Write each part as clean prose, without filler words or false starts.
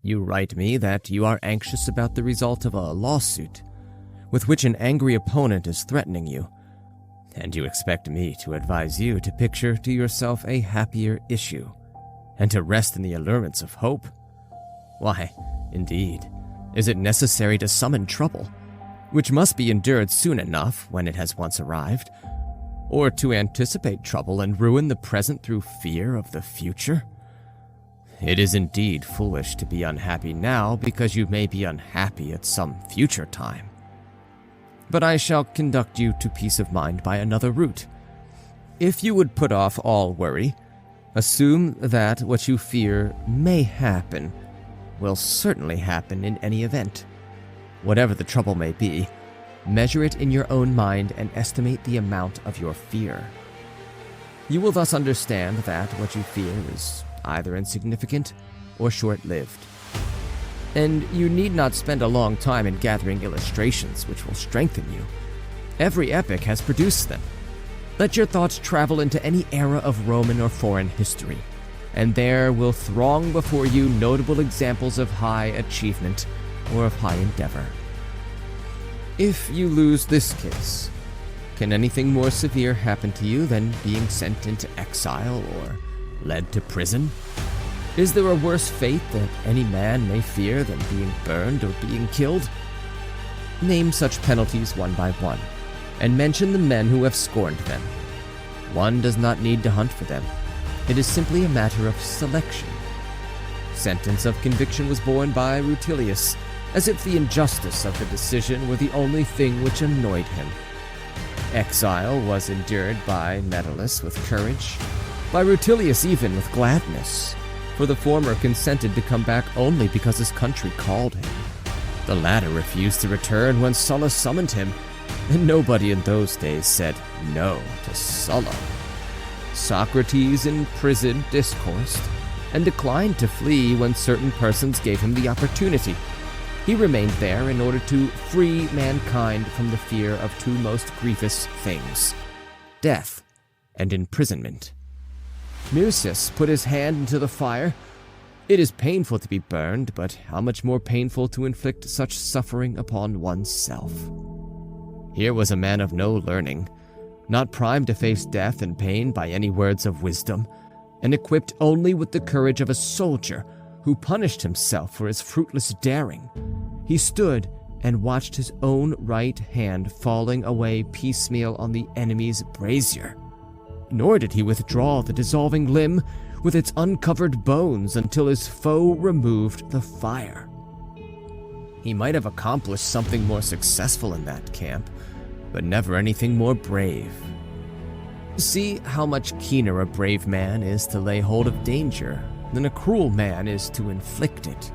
You write me that you are anxious about the result of a lawsuit with which an angry opponent is threatening you, and you expect me to advise you to picture to yourself a happier issue and to rest in the allurements of hope. Why, indeed, is it necessary to summon trouble, which must be endured soon enough when it has once arrived, or to anticipate trouble and ruin the present through fear of the future? It is indeed foolish to be unhappy now because you may be unhappy at some future time. But I shall conduct you to peace of mind by another route. If you would put off all worry, assume that what you fear may happen will certainly happen in any event. Whatever the trouble may be, measure it in your own mind and estimate the amount of your fear. You will thus understand that what you fear is either insignificant or short-lived. And you need not spend a long time in gathering illustrations which will strengthen you. Every epoch has produced them. Let your thoughts travel into any era of Roman or foreign history, and there will throng before you notable examples of high achievement or of high endeavor. If you lose this case, can anything more severe happen to you than being sent into exile or led to prison? Is there a worse fate that any man may fear than being burned or being killed? Name such penalties one by one, and mention the men who have scorned them. One does not need to hunt for them. It is simply a matter of selection. Sentence of conviction was borne by Lucilius, as if the injustice of the decision were the only thing which annoyed him. Exile was endured by Metellus with courage, by Rutilius even with gladness, for the former consented to come back only because his country called him. The latter refused to return when Sulla summoned him, and nobody in those days said no to Sulla. Socrates in prison discoursed, and declined to flee when certain persons gave him the opportunity. He remained there in order to free mankind from the fear of two most grievous things, death and imprisonment. Mucius put his hand into the fire. It is painful to be burned, but how much more painful to inflict such suffering upon oneself. Here was a man of no learning, not primed to face death and pain by any words of wisdom, and equipped only with the courage of a soldier who punished himself for his fruitless daring. He stood and watched his own right hand falling away piecemeal on the enemy's brazier. Nor did he withdraw the dissolving limb with its uncovered bones until his foe removed the fire. He might have accomplished something more successful in that camp, but never anything more brave. See how much keener a brave man is to lay hold of danger than a cruel man is to inflict it.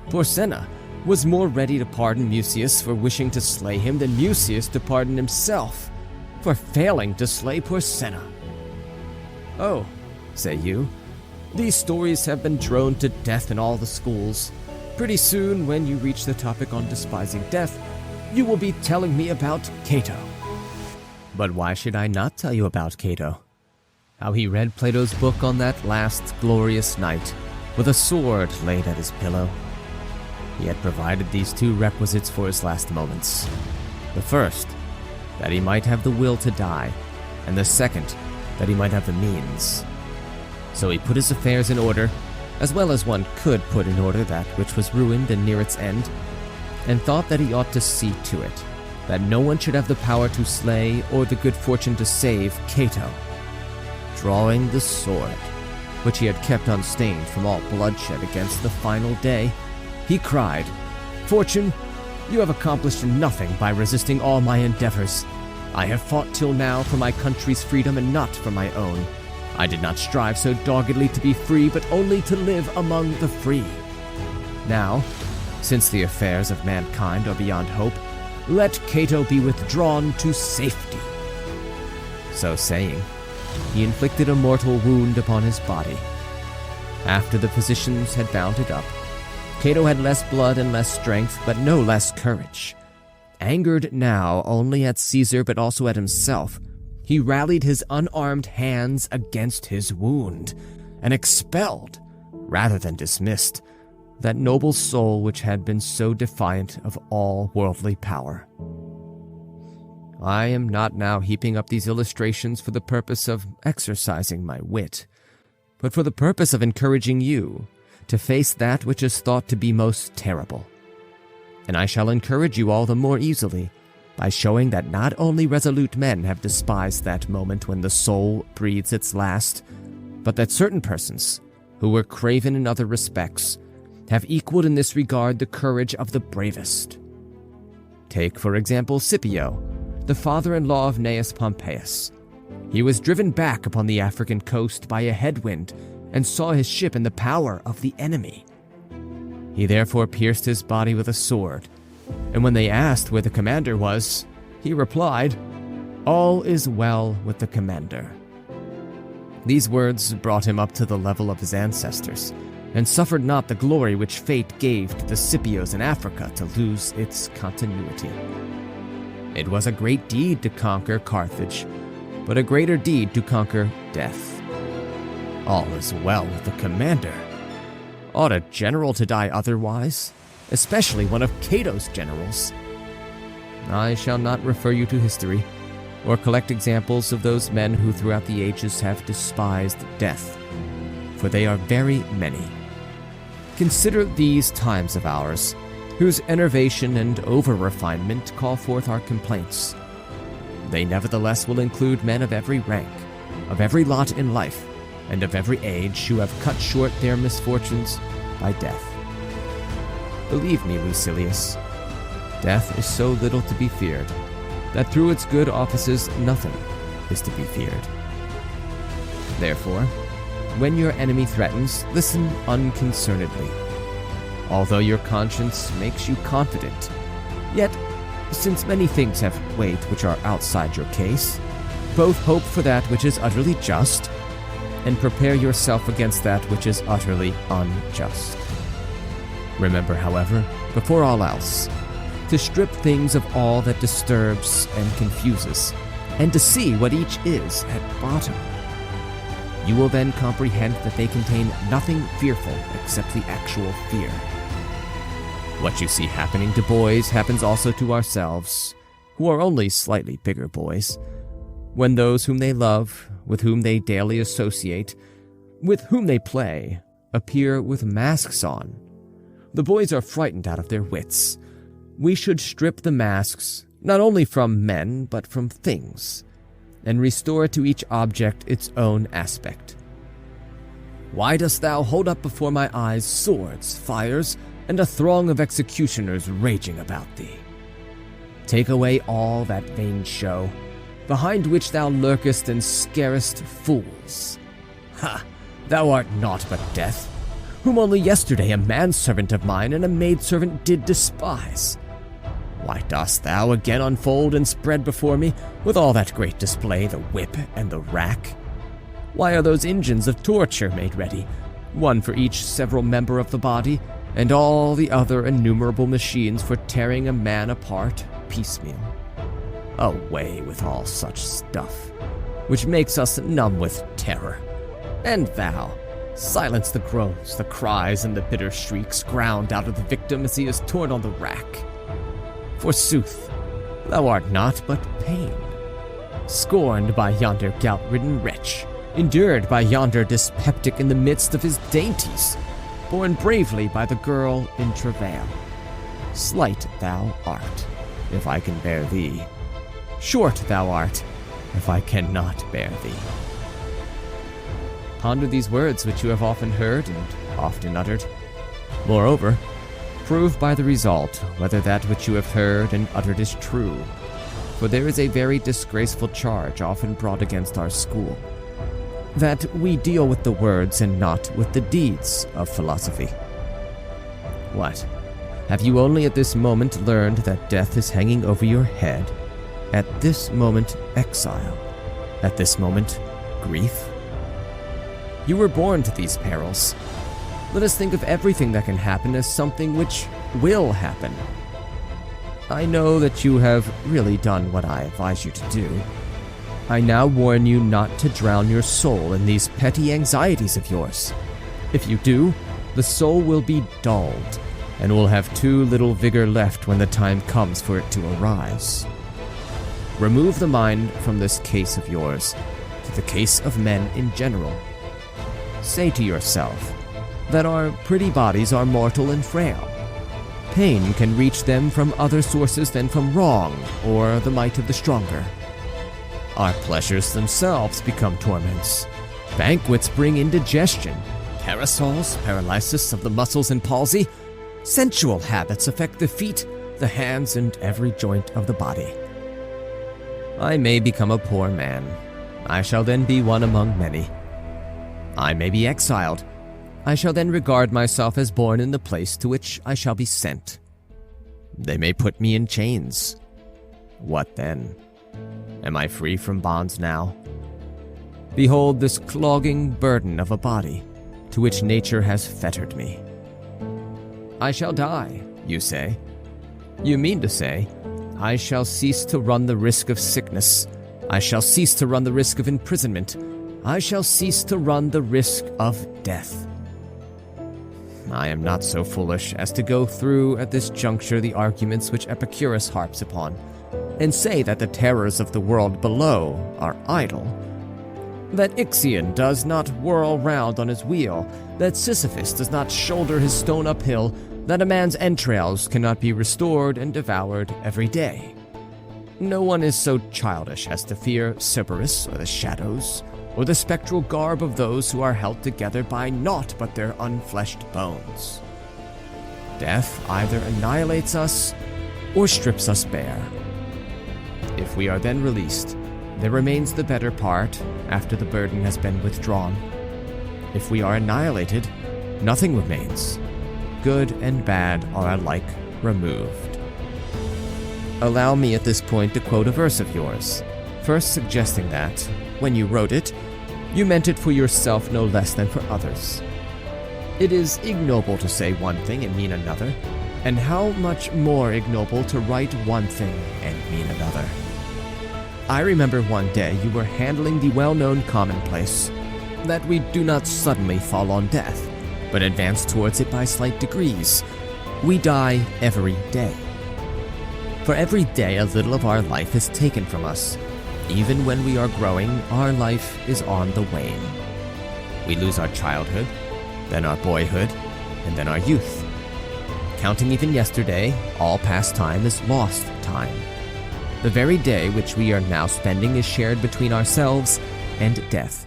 Porsenna was more ready to pardon Mucius for wishing to slay him than Mucius to pardon himself for failing to slay Porsenna. Oh, say you, these stories have been droned to death in all the schools. Pretty soon, when you reach the topic on despising death, you will be telling me about Cato. But why should I not tell you about Cato? How he read Plato's book on that last glorious night, with a sword laid at his pillow. He had provided these two requisites for his last moments. The first, that he might have the will to die, and the second, that he might have the means. So he put his affairs in order, as well as one could put in order that which was ruined and near its end, and thought that he ought to see to it, that no one should have the power to slay or the good fortune to save Cato. Drawing the sword, which he had kept unstained from all bloodshed against the final day, he cried, "Fortune, you have accomplished nothing by resisting all my endeavors. I have fought till now for my country's freedom and not for my own. I did not strive so doggedly to be free, but only to live among the free. Now, since the affairs of mankind are beyond hope, let Cato be withdrawn to safety." So saying, he inflicted a mortal wound upon his body. After the physicians had bound it up, Cato had less blood and less strength, but no less courage. Angered now only at Caesar but also at himself, he rallied his unarmed hands against his wound, and expelled, rather than dismissed, that noble soul which had been so defiant of all worldly power. I am not now heaping up these illustrations for the purpose of exercising my wit, but for the purpose of encouraging you to face that which is thought to be most terrible. And I shall encourage you all the more easily by showing that not only resolute men have despised that moment when the soul breathes its last, but that certain persons, who were craven in other respects, have equaled in this regard the courage of the bravest. Take, for example, Scipio, the father-in-law of Gnaeus Pompeius. He was driven back upon the African coast by a headwind and saw his ship in the power of the enemy. He therefore pierced his body with a sword, and when they asked where the commander was, he replied, "All is well with the commander." These words brought him up to the level of his ancestors, and suffered not the glory which fate gave to the Scipios in Africa to lose its continuity. It was a great deed to conquer Carthage, but a greater deed to conquer death. All is well with the commander. Ought a general to die otherwise, especially one of Cato's generals? I shall not refer you to history, or collect examples of those men who throughout the ages have despised death, for they are very many. Consider these times of ours, whose enervation and over-refinement call forth our complaints. They nevertheless will include men of every rank, of every lot in life, and of every age who have cut short their misfortunes by death. Believe me, Lucilius, death is so little to be feared, that through its good offices nothing is to be feared. Therefore, when your enemy threatens, listen unconcernedly. Although your conscience makes you confident, yet, since many things have weight which are outside your case, both hope for that which is utterly just, and prepare yourself against that which is utterly unjust. Remember, however, before all else, to strip things of all that disturbs and confuses, and to see what each is at bottom. You will then comprehend that they contain nothing fearful except the actual fear. What you see happening to boys happens also to ourselves, who are only slightly bigger boys, when those whom they love, with whom they daily associate, with whom they play, appear with masks on. The boys are frightened out of their wits. We should strip the masks, not only from men, but from things, and restore to each object its own aspect. Why dost thou hold up before my eyes swords, fires, and a throng of executioners raging about thee? Take away all that vain show, behind which thou lurkest and scarest fools. Ha! Thou art naught but death, whom only yesterday a manservant of mine and a maidservant did despise. Why dost thou again unfold and spread before me, with all that great display, the whip and the rack? Why are those engines of torture made ready, one for each several member of the body, and all the other innumerable machines for tearing a man apart piecemeal? Away with all such stuff, which makes us numb with terror. And thou, silence the groans, the cries, and the bitter shrieks ground out of the victim as he is torn on the rack. Forsooth, thou art naught but pain, scorned by yonder gout-ridden wretch, endured by yonder dyspeptic in the midst of his dainties, borne bravely by the girl in travail. Slight thou art, if I can bear thee. Short thou art, if I cannot bear thee. Ponder these words which you have often heard and often uttered. Moreover, prove by the result whether that which you have heard and uttered is true, for there is a very disgraceful charge often brought against our school, that we deal with the words and not with the deeds of philosophy. What? Have you only at this moment learned that death is hanging over your head? At this moment, exile. At this moment, grief? You were born to these perils. Let us think of everything that can happen as something which will happen. I know that you have really done what I advise you to do. I now warn you not to drown your soul in these petty anxieties of yours. If you do, the soul will be dulled, and will have too little vigor left when the time comes for it to arise. Remove the mind from this case of yours to the case of men in general. Say to yourself that our pretty bodies are mortal and frail. Pain can reach them from other sources than from wrong or the might of the stronger. Our pleasures themselves become torments. Banquets bring indigestion. Parasols, paralysis of the muscles and palsy. Sensual habits affect the feet, the hands, and every joint of the body. I may become a poor man. I shall then be one among many. I may be exiled. I shall then regard myself as born in the place to which I shall be sent. They may put me in chains. What then? Am I free from bonds now? Behold this clogging burden of a body to which nature has fettered me. I shall die, you say. You mean to say, I shall cease to run the risk of sickness. I shall cease to run the risk of imprisonment. I shall cease to run the risk of death. I am not so foolish as to go through at this juncture the arguments which Epicurus harps upon, and say that the terrors of the world below are idle, that Ixion does not whirl round on his wheel, that Sisyphus does not shoulder his stone uphill, that a man's entrails cannot be restored and devoured every day. No one is so childish as to fear Cerberus or the shadows, or the spectral garb of those who are held together by naught but their unfleshed bones. Death either annihilates us or strips us bare. If we are then released, there remains the better part after the burden has been withdrawn. If we are annihilated, nothing remains. Good and bad are alike removed. Allow me at this point to quote a verse of yours, first suggesting that, when you wrote it, you meant it for yourself no less than for others. It is ignoble to say one thing and mean another, and how much more ignoble to write one thing and mean another. I remember one day you were handling the well-known commonplace that we do not suddenly fall on death, but advance towards it by slight degrees. We die every day. For every day a little of our life is taken from us. Even when we are growing, our life is on the wane. We lose our childhood, then our boyhood, and then our youth. Counting even yesterday, all past time is lost time. The very day which we are now spending is shared between ourselves and death.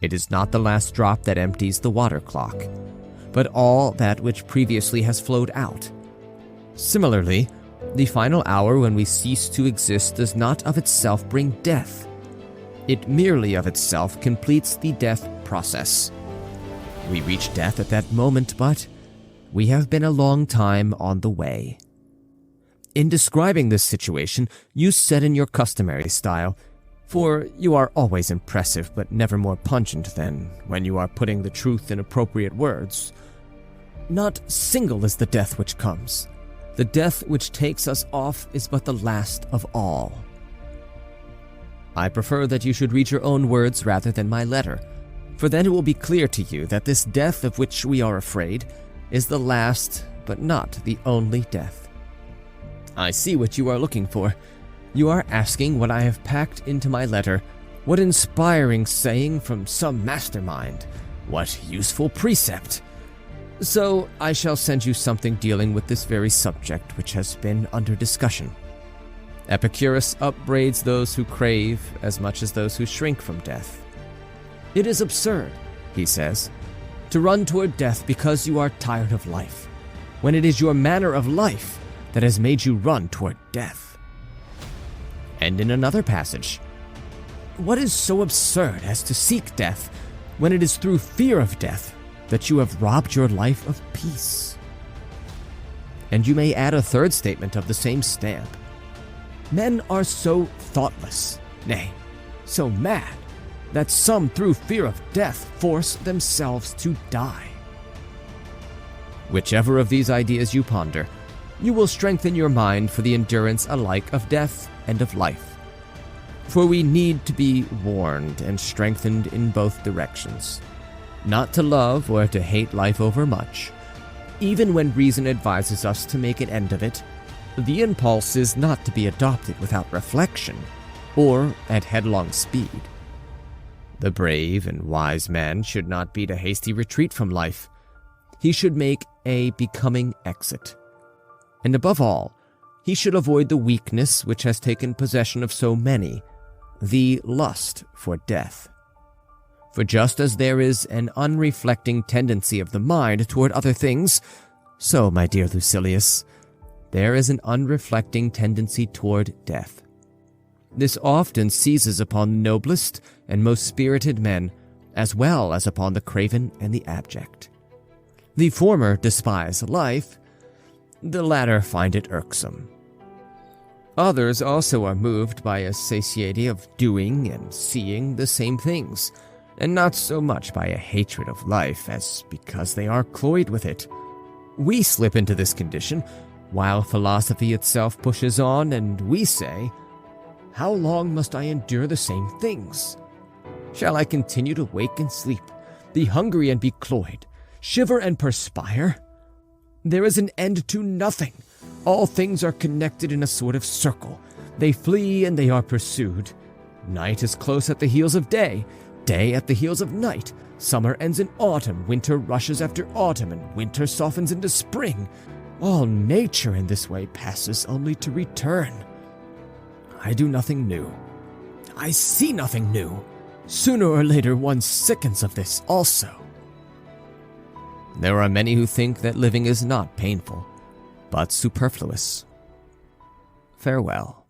It is not the last drop that empties the water clock, but all that which previously has flowed out. Similarly, the final hour when we cease to exist does not of itself bring death. It merely of itself completes the death process. We reach death at that moment, but we have been a long time on the way. In describing this situation, you said in your customary style, for you are always impressive but never more pungent than when you are putting the truth in appropriate words, "Not single is the death which comes. The death which takes us off is but the last of all." I prefer that you should read your own words rather than my letter, for then it will be clear to you that this death of which we are afraid is the last but not the only death. I see what you are looking for. You are asking what I have packed into my letter, what inspiring saying from some mastermind, what useful precept. So I shall send you something dealing with this very subject which has been under discussion. Epicurus upbraids those who crave as much as those who shrink from death. It is absurd, he says, to run toward death because you are tired of life, when it is your manner of life that has made you run toward death. And in another passage, what is so absurd as to seek death when it is through fear of death that you have robbed your life of peace? And you may add a third statement of the same stamp. Men are so thoughtless, nay, so mad, that some through fear of death force themselves to die. Whichever of these ideas you ponder, you will strengthen your mind for the endurance alike of death and of life. For we need to be warned and strengthened in both directions. not to love or to hate life overmuch. Even when reason advises us to make an end of it, the impulse is not to be adopted without reflection or at headlong speed. The brave and wise man should not beat a hasty retreat from life. He should make a becoming exit. And above all, he should avoid the weakness which has taken possession of so many, the lust for death. For just as there is an unreflecting tendency of the mind toward other things, so, my dear Lucilius, there is an unreflecting tendency toward death. This often seizes upon the noblest and most spirited men, as well as upon the craven and the abject. The former despise life, the latter find it irksome. Others also are moved by a satiety of doing and seeing the same things, and not so much by a hatred of life as because they are cloyed with it. We slip into this condition, while philosophy itself pushes on, and we say, "How long must I endure the same things? Shall I continue to wake and sleep, be hungry and be cloyed, shiver and perspire? There is an end to nothing. All things are connected in a sort of circle. They flee and they are pursued. Night is close at the heels of day, day at the heels of night. Summer ends in autumn, winter rushes after autumn, and winter softens into spring. All nature in this way passes only to return. I do nothing new. I see nothing new. Sooner or later one sickens of this also." There are many who think that living is not painful, but superfluous. Farewell.